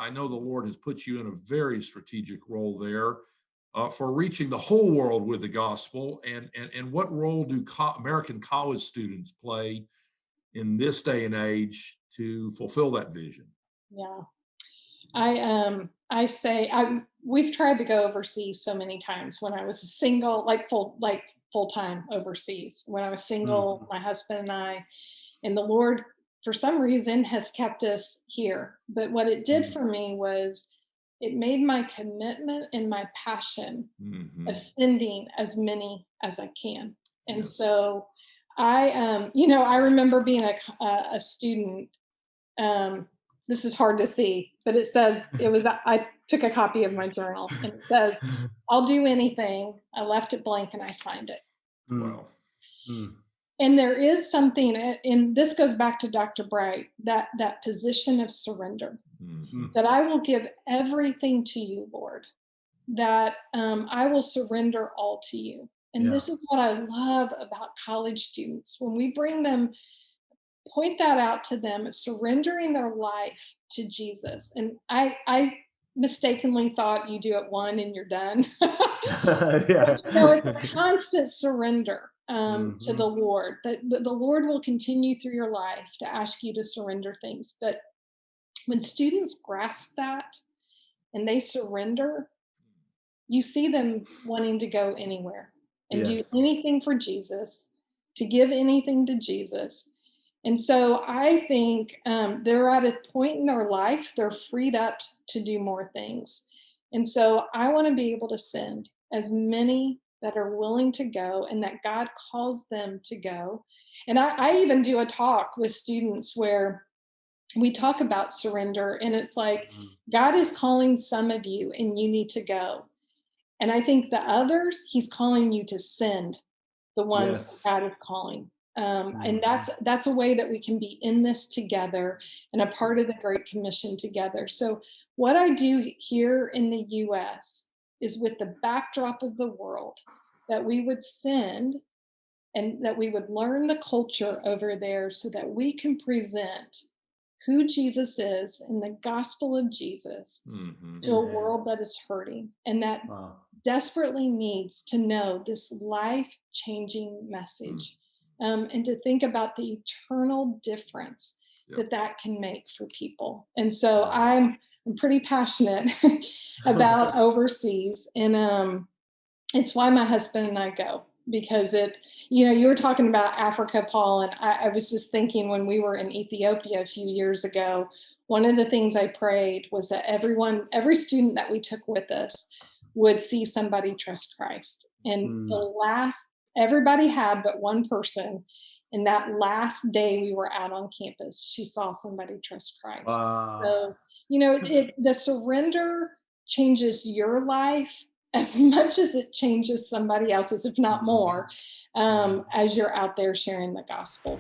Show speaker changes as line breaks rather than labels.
I know the Lord has put you in a very strategic role there for reaching the whole world with the gospel. And what role do American college students play in this day and age to fulfill that vision?
Yeah. I say we've tried to go overseas so many times when I was single, like full time overseas. When I was single,
Mhm.
my husband and I, and the Lord for some reason has kept us here. But what it did
Mhm.
for me was it made my commitment and my passion of
Mhm.
sending as many as I can. And
Yes.
so I remember being a student. um, this is hard to see, but I took a copy of my journal and it says, I'll do anything. I left it blank and I signed it.
Wow. Mm.
And there is something, and this goes back to Dr. Bright, that position of surrender,
Mhm.
that I will give everything to you, Lord, that I will surrender all to you. And
Yeah.
this is what I love about college students. When we bring them, point that out to them, surrendering their life to Jesus. And I mistakenly thought you do it one and you're done.
Yeah.
But, it's a constant surrender to the
Mhm.
Lord. The Lord will continue through your life to ask you to surrender things. But when students grasp that and they surrender, you see them wanting to go anywhere and do
Yes.
anything for Jesus, to give anything to Jesus. And so I think they're at a point in their life, they're freed up to do more things. And so I want to be able to send as many that are willing to go and that God calls them to go. And I even do a talk with students where we talk about surrender, and it's like,
Mhm.
God is calling some of you and you need to go. And I think the others, he's calling you to send the ones that
Yes.
God is calling. And
Mhm.
that's a way that we can be in this together and a part of the Great Commission together. So what I do here in the US is, with the backdrop of the world, that we would send and that we would learn the culture over there so that we can present who Jesus is and the gospel of Jesus
Mhm.
to a
Mhm.
world that is hurting and that
Wow.
desperately needs to know this life changing
Mm.
message, and to think about the eternal difference
Yep.
that that can make for people. And so
Yeah.
I'm pretty passionate about overseas, and it's why my husband and I go, because you were talking about Africa, Paul, and I was just thinking, when we were in Ethiopia a few years ago, one of the things I prayed was that every student that we took with us would see somebody trust Christ. And
Mm.
everybody had but one person. And that last day we were out on campus, she saw somebody trust Christ.
Wow.
So, the surrender changes your life as much as it changes somebody else's, if not
Mhm.
more,
Yeah.
as you're out there sharing the gospel.